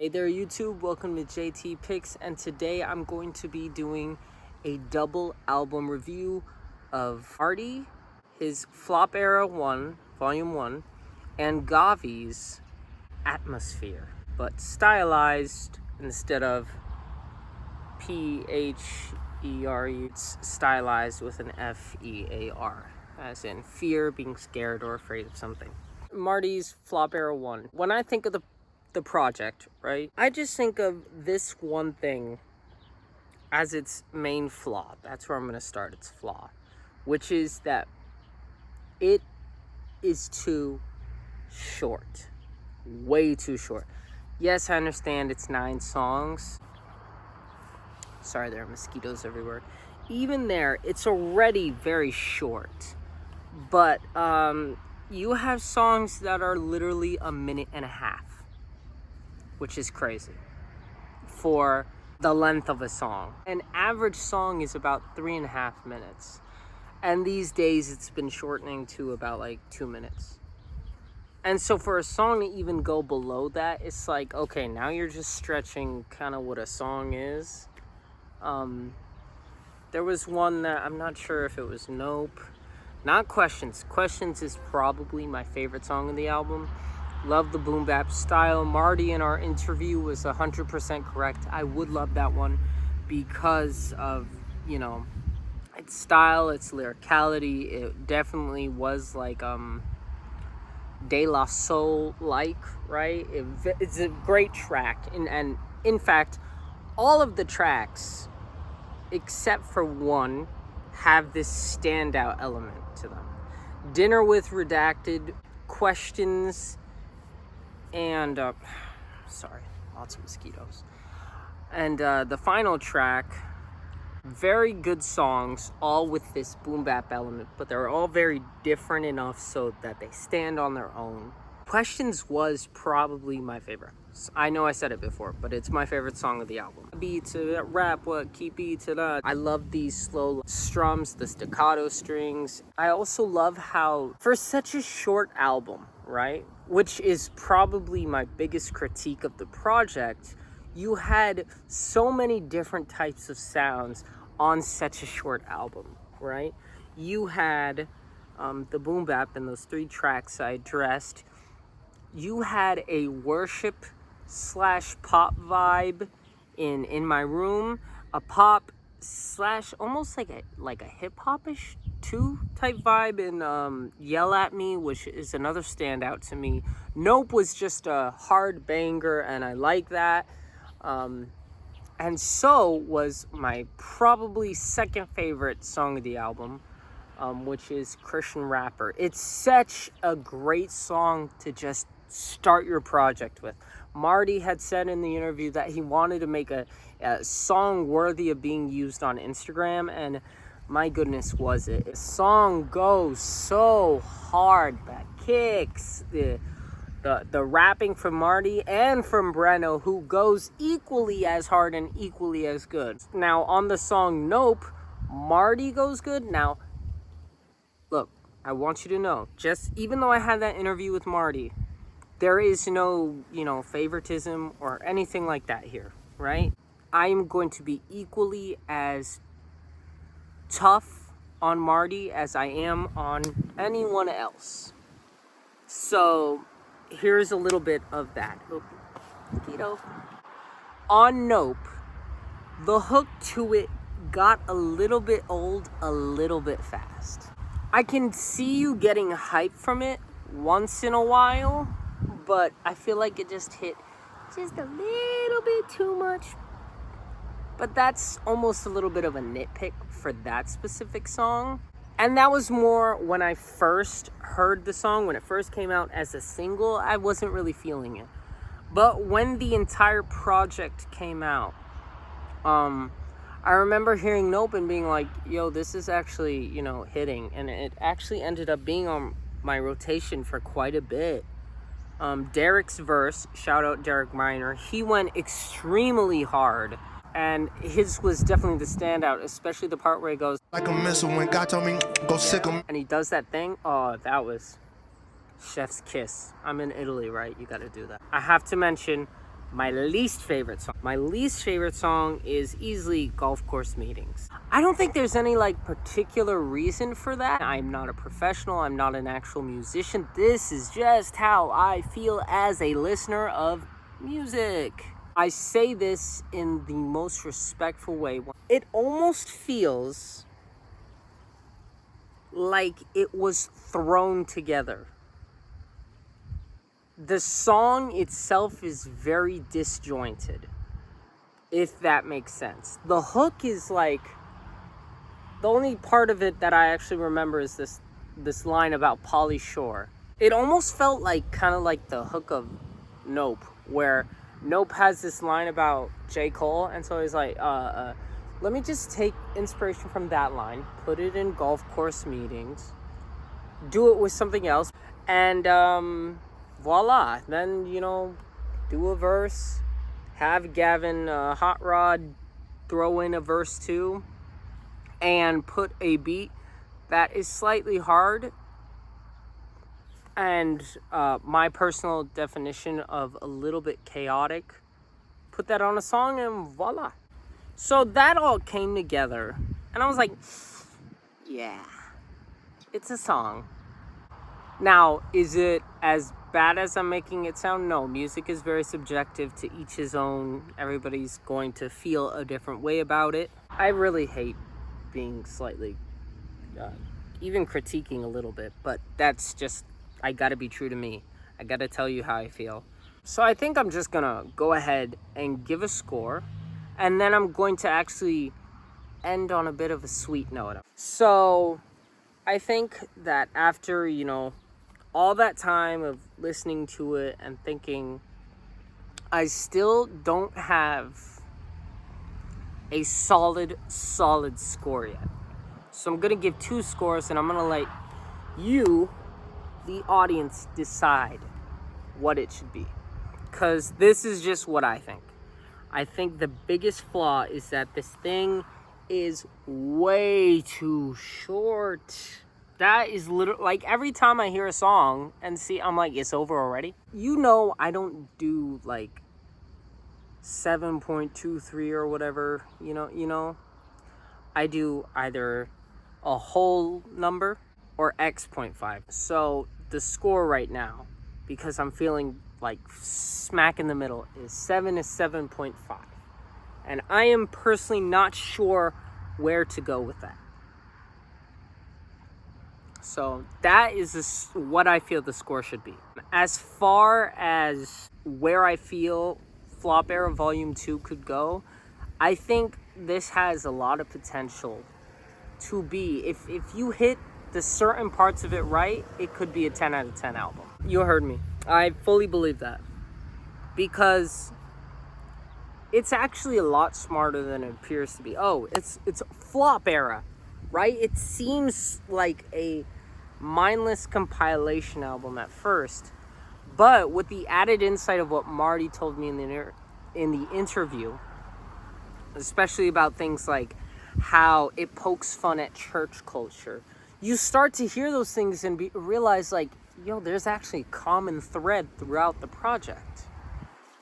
Hey there YouTube, welcome to JT Picks, and today I'm going to be doing a double album review of Marty, his Flop Era 1, Volume 1, and GAWVI's Atmostfear, but stylized instead of P-H-E-R-E, it's stylized with an F-E-A-R, as in fear, being scared or afraid of something. Marty's Flop Era 1. When I think of the project, right, I just think of this one thing as its main flaw. That's where I'm going to start. Its flaw, which is that it is too short, way too short. Yes, I understand it's 9 songs. Sorry, there are mosquitoes everywhere. Even there, it's already very short, but you have songs that are literally a minute and a half, which is crazy for the length of a song. An average song is about 3.5 minutes. And these days it's been shortening to about like 2 minutes. And so for a song to even go below that, it's like, okay, now you're just stretching kind of what a song is. There was one that I'm not sure if it was Nope. Not Questions. Questions is probably my favorite song of the album. Love the boom bap style. Marty in our interview was 100% correct. I would love that one because of, its style, its lyricality. It definitely was like De La Soul like, right? It's a great track. And in fact, all of the tracks, except for one, have this standout element to them. Dinner with Redacted, Questions, and sorry, lots of mosquitoes. And the final track, very good songs, all with this boom bap element, but they're all very different enough so that they stand on their own. Questions was probably my favorite. I know I said it before, but it's my favorite song of the album. Beat to that rap, what keep beat to that. I love these slow strums, the staccato strings. I also love how, for such a short album, right, which is probably my biggest critique of the project, you had so many different types of sounds on such a short album, right? You had the boom bap in those 3 tracks I addressed. You had a worship / pop vibe in My Room, a pop / almost like a hip-hop-ish too type vibe in Yell at Me, which is another standout to me. Nope was just a hard banger, and I like that. And so was my probably second favorite song of the album, which is Christian Rapper. It's such a great song to just start your project with. Marty had said in the interview that he wanted to make a song worthy of being used on Instagram, and my goodness, was it. The song goes so hard, that kicks, the rapping from Marty and from Breno, who goes equally as hard and equally as good. Now, on the song Nope, Marty goes good. Now, look, I want you to know, just even though I had that interview with Marty, there is no, favoritism or anything like that here, right? I am going to be equally as tough on Marty as I am on anyone else. So here's a little bit of that. Mosquito. On Nope, the hook to it got a little bit old, a little bit fast. I can see you getting hype from it once in a while, but I feel like it just hit just a little bit too much. But that's almost a little bit of a nitpick for that specific song. And that was more when I first heard the song, when it first came out as a single, I wasn't really feeling it. But when the entire project came out, I remember hearing Nope and being like, yo, this is actually, hitting. And it actually ended up being on my rotation for quite a bit. Derek's verse, shout out Derek Minor, he went extremely hard. And his was definitely the standout, especially the part where he goes, like a missile when God told me, go sick him. And he does that thing. Oh, that was chef's kiss. I'm in Italy, right? You gotta do that. I have to mention my least favorite song. My least favorite song is easily Golf Course Meetings. I don't think there's any like particular reason for that. I'm not a professional, I'm not an actual musician. This is just how I feel as a listener of music. I say this in the most respectful way. It almost feels like it was thrown together. The song itself is very disjointed, if that makes sense. The hook is like, the only part of it that I actually remember is this line about Pauly Shore. It almost felt like kind of like the hook of Nope, where Nope has this line about J. Cole, and so he's like, let me just take inspiration from that line, put it in Golf Course Meetings, do it with something else, and voila. Then, do a verse, have Gavin Hot Rod throw in a verse too, and put a beat that is slightly hard, and my personal definition of a little bit chaotic. Put that on a song and voila. So that all came together, and I was like, yeah, it's a song. Now, is it as bad as I'm making it sound? No, music is very subjective, to each his own. Everybody's going to feel a different way about it. I really hate being slightly, even critiquing a little bit, but that's just, I gotta be true to me. I gotta tell you how I feel. So I think I'm just gonna go ahead and give a score, and then I'm going to actually end on a bit of a sweet note. So I think that after, all that time of listening to it and thinking, I still don't have a solid score yet. So I'm gonna give 2 scores, and I'm gonna let you, the audience, decide what it should be. Because this is just what I think. I think the biggest flaw is that this thing is way too short. That is literally, like, every time I hear a song and see, I'm like, it's over already. I don't do like 7.23 or whatever, I do either a whole number or x.5. So the score right now, because I'm feeling like smack in the middle, is 7.5. And I am personally not sure where to go with that. So that is what I feel the score should be. As far as where I feel Flop Era Volume 2 could go, I think this has a lot of potential to be, if you hit the certain parts of it right, it could be a 10 out of 10 album. You heard me. I fully believe that. Because it's actually a lot smarter than it appears to be. Oh, it's Flop Era, right? It seems like a mindless compilation album at first, but with the added insight of what Marty told me in the interview, especially about things like how it pokes fun at church culture, you start to hear those things and realize, like, there's actually a common thread throughout the project.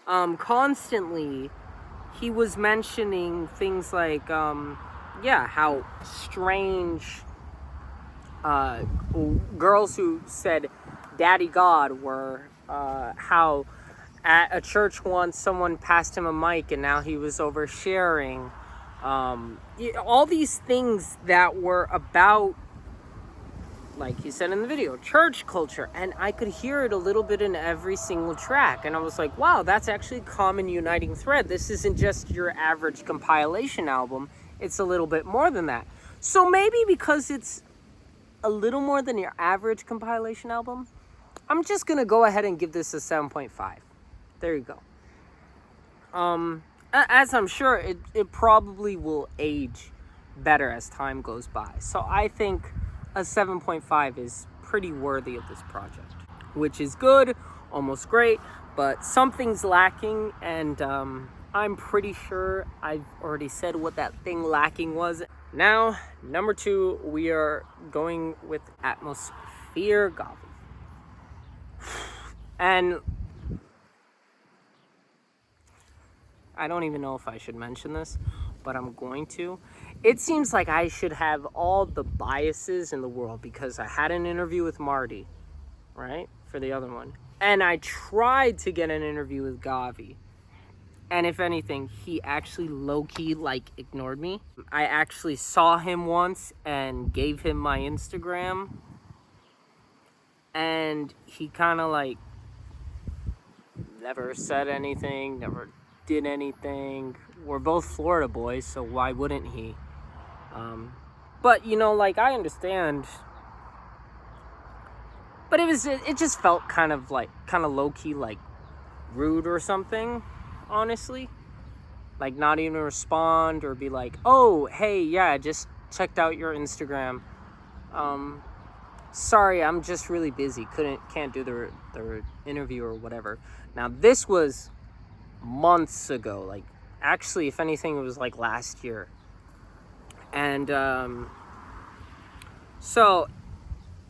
Constantly, he was mentioning things like, how strange girls who said Daddy God were, how at a church once someone passed him a mic and now he was oversharing. All these things that were about, like he said in the video, church culture. And I could hear it a little bit in every single track. And I was like, wow, that's actually a common uniting thread. This isn't just your average compilation album. It's a little bit more than that. So maybe because it's a little more than your average compilation album, I'm just going to go ahead and give this a 7.5. There you go. As I'm sure it probably will age better as time goes by. So I think a 7.5 is pretty worthy of this project, which is good, almost great, but something's lacking, and I'm pretty sure I've already said what that thing lacking was. Now, number 2, we are going with Atmostfear GAWVI. And I don't even know if I should mention this, but I'm going to. It seems like I should have all the biases in the world because I had an interview with Marty, right, for the other one. And I tried to get an interview with GAWVI. And if anything, he actually low-key, like, ignored me. I actually saw him once and gave him my Instagram. And he kind of, like, never said anything, never did anything. We're both Florida boys, so why wouldn't he? But, you know, like, I understand. But it just felt kind of low-key, like, rude or something, honestly. Like, not even respond or be like, oh, hey, yeah, just checked out your Instagram. Sorry, I'm just really busy. Can't do the interview or whatever. Now, this was months ago. Like, actually, if anything, it was, like, last year. And, so,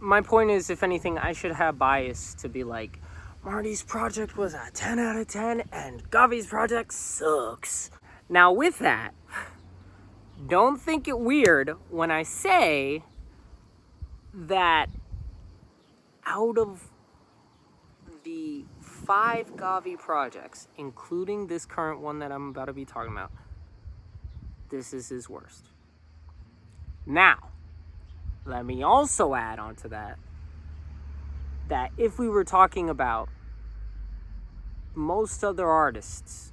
my point is, if anything, I should have bias to be like, Marty's project was a 10 out of 10, and GAWVI's project sucks. Now, with that, don't think it weird when I say that out of the 5 GAWVI projects, including this current one that I'm about to be talking about, this is his worst. Now, let me also add on to that if we were talking about most other artists,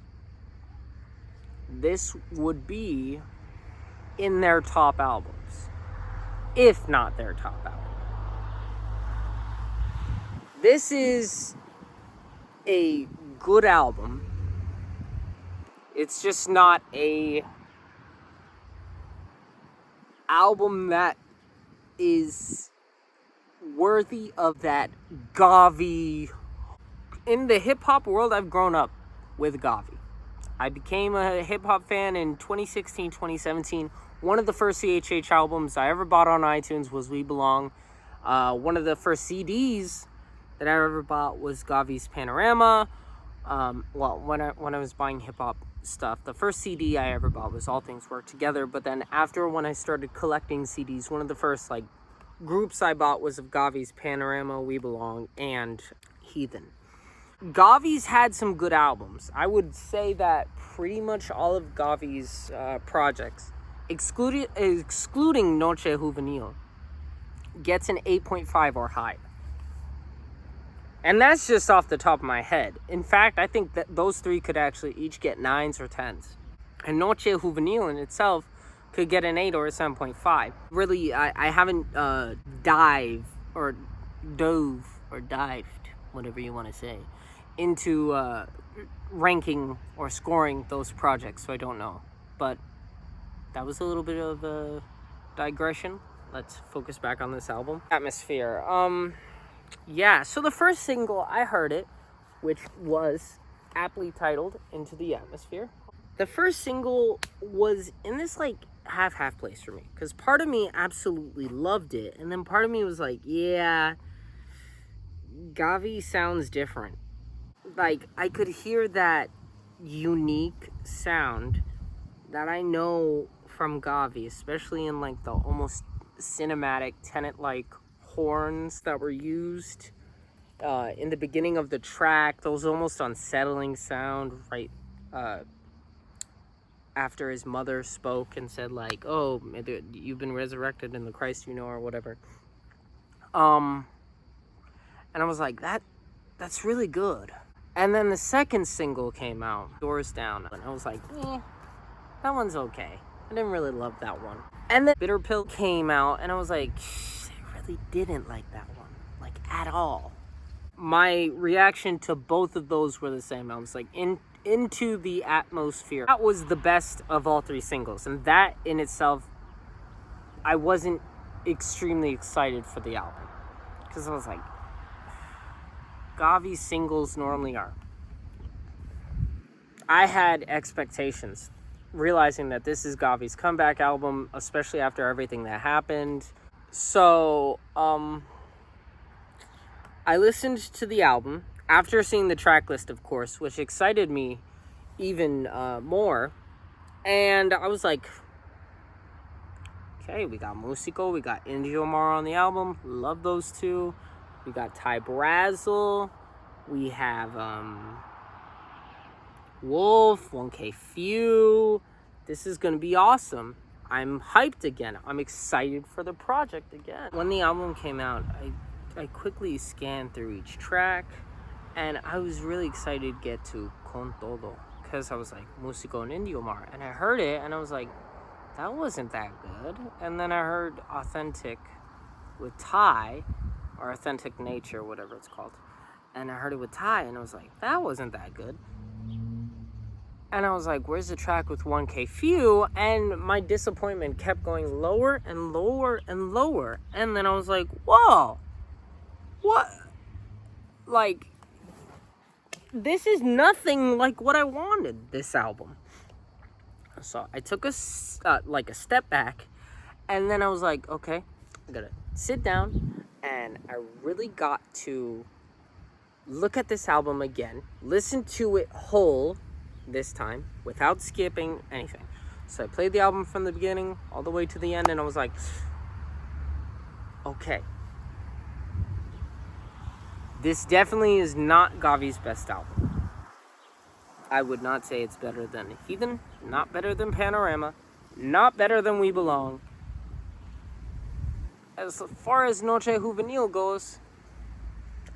this would be in their top albums, if not their top album. This is a good album. It's just not a album that is worthy of that GAWVI. In the hip-hop world, I've grown up with GAWVI. I became a hip-hop fan in 2016, 2017. One of the first CHH albums I ever bought on iTunes was We Belong. One of the first CDs that I ever bought was GAWVI's Panorama. Well, when I was buying hip-hop stuff, the first CD I ever bought was All Things Work Together. But then after, when I started collecting CDs, one of the first, like, groups I bought was of GAWVI's Panorama, We Belong, and Heathen. GAWVI's had some good albums. I would say that pretty much all of GAWVI's projects, excluding Noche Juvenil, gets an 8.5 or higher. And that's just off the top of my head. In fact, I think that those 3 could actually each get 9s or 10s. And Noche Juvenil in itself could get an 8 or a 7.5. Really, I haven't dived, whatever you want to say, into ranking or scoring those projects, so I don't know. But that was a little bit of a digression. Let's focus back on this album. Atmostfear. Yeah, so the first single, I heard it, which was aptly titled Into the Atmosphere. The first single was in this, like, half place for me, because part of me absolutely loved it, and then part of me was like, yeah, GAWVI sounds different. Like, I could hear that unique sound that I know from GAWVI, especially in, like, the almost cinematic Tenet-like horns that were used in the beginning of the track. Those almost unsettling sound right after his mother spoke and said, like, oh, you've been resurrected in the Christ you know, or whatever. And I was like, that's really good. And then the second single came out, Doors Down, and I was like, that one's okay. I didn't really love that one. And then Bitter Pill came out, and I was like, I really didn't like that one, like, at all. My reaction to both of those were the same. I was like, Into the Atmostfear. That was the best of all 3 singles, and that in itself, I wasn't extremely excited for the album, because I was like, GAWVI singles normally are. I had expectations, realizing that this is GAWVI's comeback album, especially after everything that happened. So, I listened to the album after seeing the track list, of course, which excited me even more. And I was like, okay, we got Musico, we got Indio Mar on the album. Love those two. We got Ty Brazzle. We have Wolf, 1K Few. This is gonna be awesome. I'm hyped again. I'm excited for the project again. When the album came out, I quickly scanned through each track, and I was really excited to get to Con Todo, because I was like, Musico and Indio Mar. And I heard it, and I was like, that wasn't that good. And then I heard Authentic with Ty, or Authentic Nature, whatever it's called. And I heard it with Ty, and I was like, that wasn't that good. And I was like, where's the track with 1K Few? And my disappointment kept going lower and lower and lower. And then I was like, whoa, what? Like, this is nothing like what I wanted, this album. So I took a step back, and then I was like, okay, I gotta sit down, and I really got to look at this album again, listen to it whole this time without skipping anything. So I played the album from the beginning all the way to the end, and I was like, okay, this definitely is not GAWVI's best album. I would not say it's better than Heathen, not better than Panorama, not better than We Belong. As far as Noche Juvenil goes,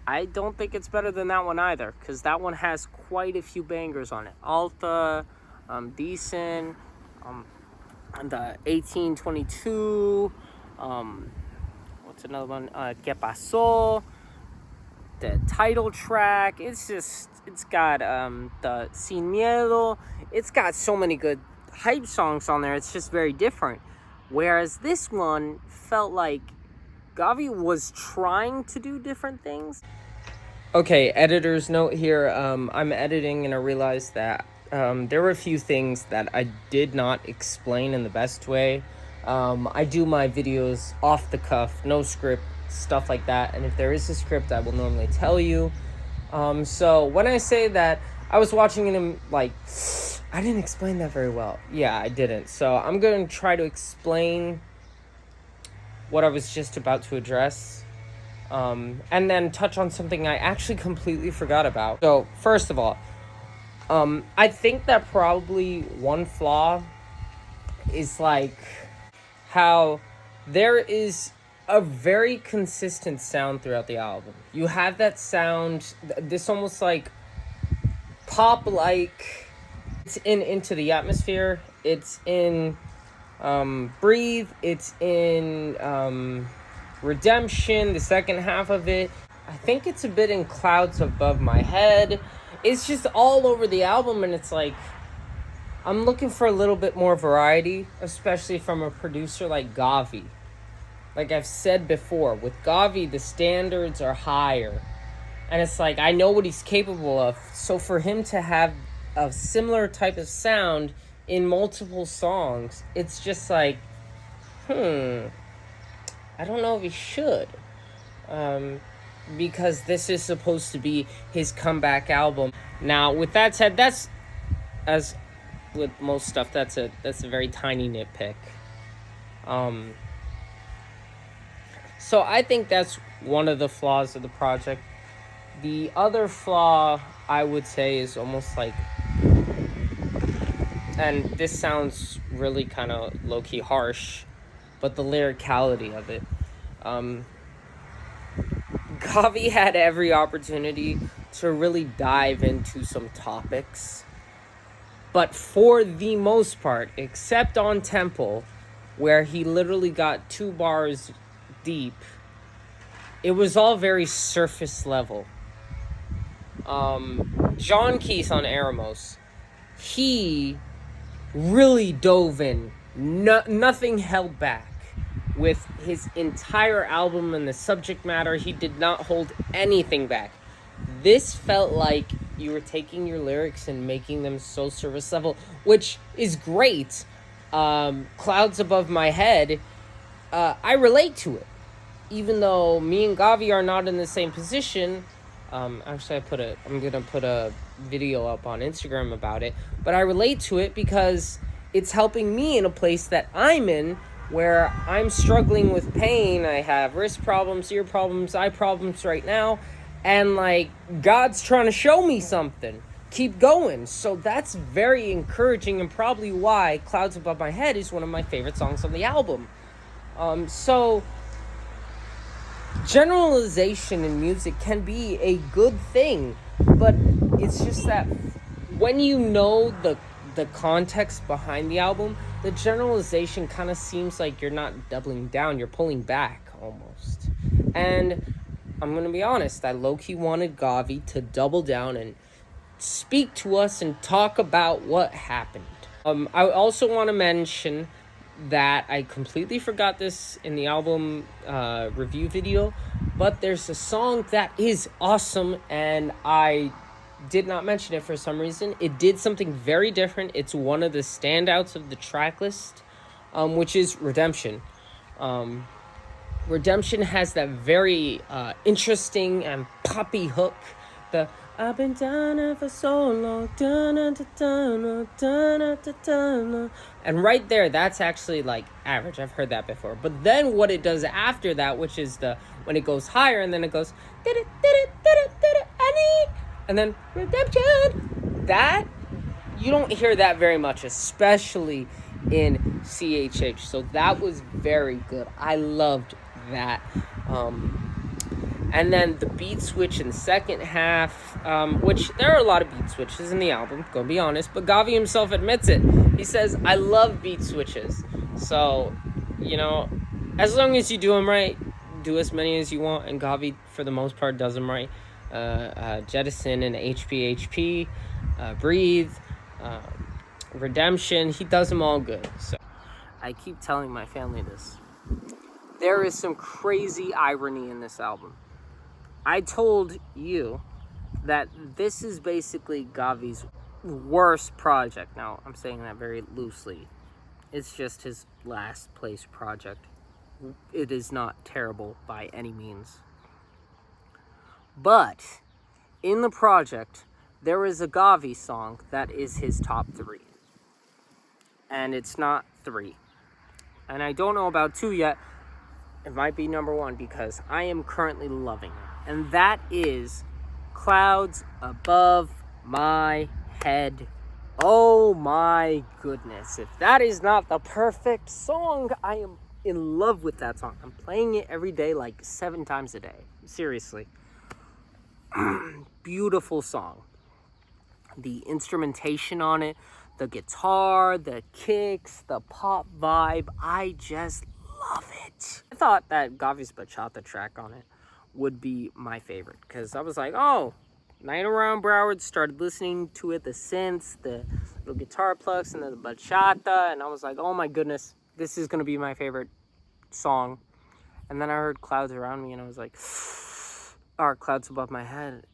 I don't think it's better than that one either, because that one has quite a few bangers on it. Alta, Decent, the 1822, what's another one? Que Pasó, the title track. It's got the Sin Miedo. It's got so many good hype songs on there. It's just very different. Whereas this one felt like GAWVI was trying to do different things. Okay, editor's note here. I'm editing, and I realized that there were a few things that I did not explain in the best way. I do my videos off the cuff, no script, stuff like that. And if there is a script, I will normally tell you. So when I say that I was watching it and like, I didn't explain that very well. Yeah, I didn't. So I'm going to try to explain what I was just about to address. And then touch on something I actually completely forgot about. So, first of all, I think that probably one flaw is like how there is a very consistent sound throughout the album. You have that sound, this almost like pop-like. It's in Into the Atmosphere. It's in Breathe. It's in Redemption, the second half of it. I think it's a bit in Clouds Above My Head. It's just all over the album, and it's like, I'm looking for a little bit more variety, especially from a producer like GAWVI. Like I've said before, with GAWVI, the standards are higher. And it's like, I know what he's capable of. So for him to have a similar type of sound in multiple songs, it's just like, I don't know if he should, because this is supposed to be his comeback album. Now, with that said, that's, as with most stuff, that's a very tiny nitpick. So I think that's one of the flaws of the project. The other flaw I would say is almost like, and this sounds really kind of low-key harsh, but the lyricality of it. GAWVI had every opportunity to really dive into some topics, but for the most part, except on Temple, where he literally got 2 bars deep, it was all very surface level. John Keith on Eremos, he really dove in. Nothing held back with his entire album and the subject matter. He did not hold anything back. This felt like you were taking your lyrics and making them so surface level, which is great. Clouds Above My Head, I relate to it. Even though me and GAWVI are not in the same position, actually I'm gonna put a video up on Instagram about it, but I relate to it because it's helping me in a place that I'm in where I'm struggling with pain. I have wrist problems, ear problems, eye problems right now, and like God's trying to show me something. Keep going. So that's very encouraging, and probably why Clouds Above My Head is one of my favorite songs on the album. So generalization in music can be a good thing, but it's just that when you know the context behind the album, the generalization kind of seems like you're not doubling down, you're pulling back almost. And I'm gonna be honest, I low-key wanted GAWVI to double down and speak to us and talk about what happened. I also want to mention that I completely forgot this in the album review video, but there's a song that is awesome, and I did not mention it for some reason. It did something very different. It's one of the standouts of the track list, which is Redemption. Redemption has that very interesting and poppy hook. The I've been down for so long, and right there, that's actually like average. I've heard that before. But then what it does after that, which is when it goes higher, and then it goes and then Redemption. That you don't hear that very much, especially in CHH. So that was very good. I loved that. And then the beat switch in the second half, which there are a lot of beat switches in the album, gonna be honest, but GAWVI himself admits it. He says, I love beat switches. So, as long as you do them right, do as many as you want, and GAWVI, for the most part, does them right. Jettison and HP, Breathe, Redemption, he does them all good. So I keep telling my family this. There is some crazy irony in this album. I told you that this is basically GAWVI's worst project. Now, I'm saying that very loosely. It's just his last place project. It is not terrible by any means. But in the project, there is a GAWVI song that is his top 3. And it's not 3. And I don't know about 2 yet. It might be number 1 because I am currently loving it. And that is Clouds Above My Head. Oh my goodness. If that is not the perfect song, I am in love with that song. I'm playing it every day, like 7 times a day. Seriously. Beautiful song. The instrumentation on it, the guitar, the kicks, the pop vibe, I just love it. I thought that GAWVI's Bachata track on it would be my favorite, because I was like, oh, Night Around Broward, started listening to it, the synths, the little guitar plucks, and then the bachata, and I was like, oh my goodness, this is going to be my favorite song. And then I heard Clouds Around Me, and I was like, or Clouds Above My Head,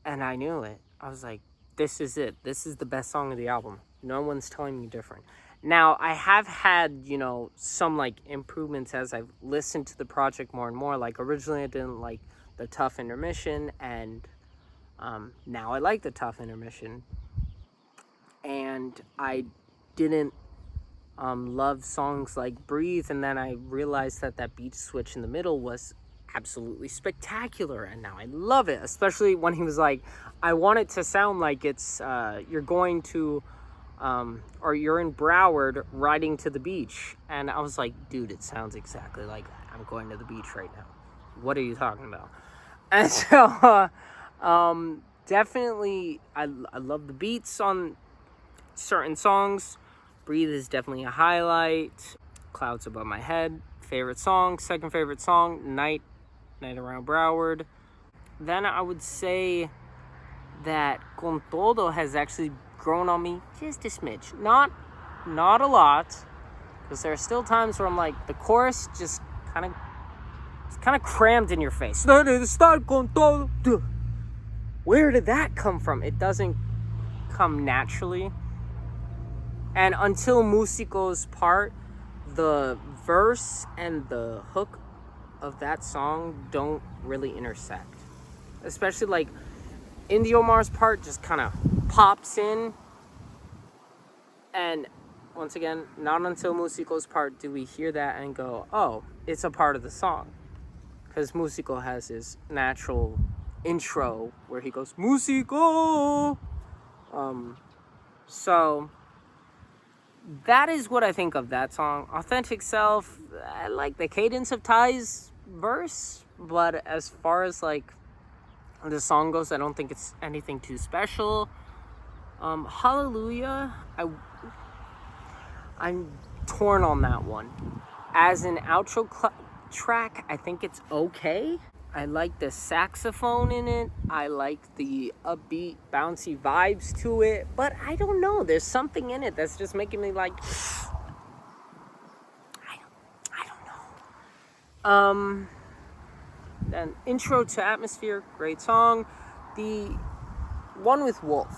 and I knew it. I was like, this is it. This is the best song of the album. No one's telling me different. Now, I have had, some, improvements as I've listened to the project more and more. Like, originally I didn't like the Tough Intermission, and now I like the Tough Intermission. And I didn't love songs like Breathe, and then I realized that beat switch in the middle was absolutely spectacular, and now I love it, especially when he was like, I want it to sound like it's, you're going to... or you're in Broward riding to the beach. And I was like, dude, it sounds exactly like that. I'm going to the beach right now. What are you talking about? And so, definitely, I love the beats on certain songs. Breathe is definitely a highlight. Clouds Above My Head, favorite song. Second favorite song, Night Around Broward. Then I would say that Con Todo has actually grown on me just a smidge. Not a lot, because there are still times where I'm like, the chorus just kind of crammed in your face. Where did that come from? It doesn't come naturally. And until Musico's part, the verse and the hook of that song don't really intersect. Especially Indio Mars part just kind of pops in, and once again, not until Musico's part do we hear that and go, oh, it's a part of the song. Because Musico has his natural intro where he goes, Musico! So that is what I think of that song. Authentic Self, I like the cadence of Ty's verse, but as far as like the song goes, I don't think it's anything too special. Hallelujah, I'm torn on that one. As an outro track, I think it's okay. I like the saxophone in it. I like the upbeat, bouncy vibes to it. But I don't know. There's something in it that's just making me like... I don't know. Then Intro to Atmostfear, great song. The one with Wolf.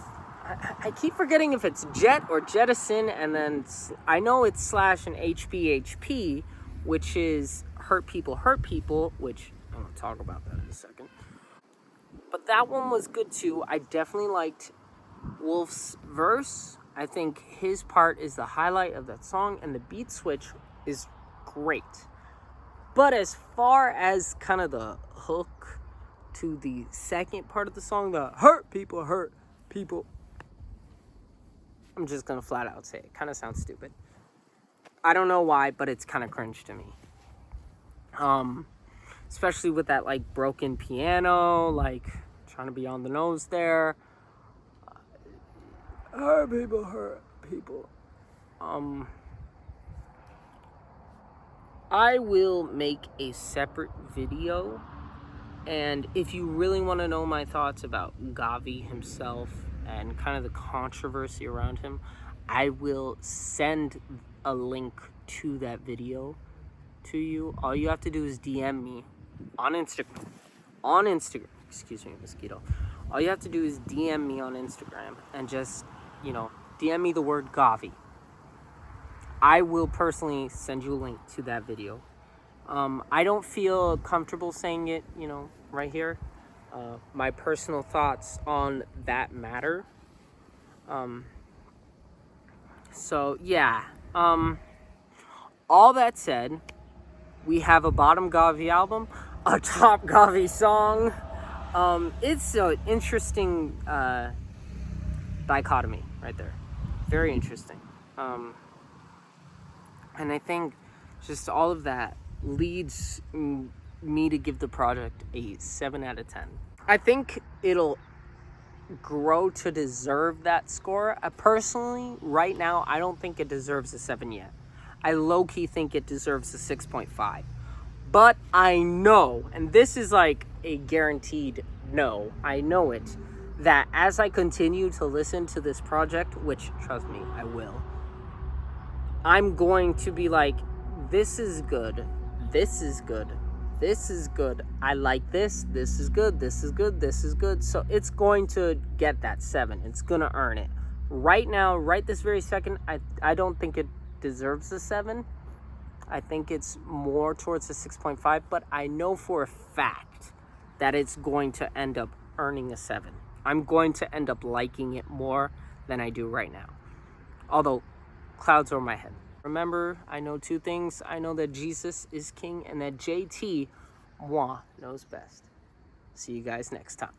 I keep forgetting if it's Jet or Jettison, and then I know it's Slash and HPHP, which is Hurt People, which I'm going to talk about that in a second. But that one was good too. I definitely liked Wolf's verse. I think his part is the highlight of that song, and the beat switch is great. But as far as kind of the hook to the second part of the song, the hurt people, I'm just going to flat out say it. Kind of sounds stupid. I don't know why, but it's kind of cringe to me. Especially with that, like, broken piano, like, trying to be on the nose there. Hurt people. I will make a separate video, and if you really want to know my thoughts about GAWVI himself and kind of the controversy around him, I will send a link to that video to you. All you have to do is DM me on Instagram. Excuse me, mosquito. All you have to do is DM me on Instagram and just, DM me the word GAWVI. I will personally send you a link to that video. I don't feel comfortable saying it, right here. My personal thoughts on that matter. So, yeah. All that said, we have a bottom GAWVI album, a top GAWVI song. It's an interesting dichotomy right there. Very interesting. And I think just all of that leads me to give the project a 7 out of 10. I think it'll grow to deserve that score. Personally, right now, I don't think it deserves a 7 yet. I low-key think it deserves a 6.5. But I know, and this is like a guaranteed no, I know it, that as I continue to listen to this project, which, trust me, I will, I'm going to be like, this is good, this is good, this is good, I like this is good, this is good, this is good. So it's going to get that 7. It's going to earn it. Right now, right this very second, I don't think it deserves a 7. I think it's more towards a 6.5, but I know for a fact that it's going to end up earning a 7. I'm going to end up liking it more than I do right now. Although, clouds over my head. Remember, I know 2 things. I know that Jesus is king and that JT, moi, knows best. See you guys next time.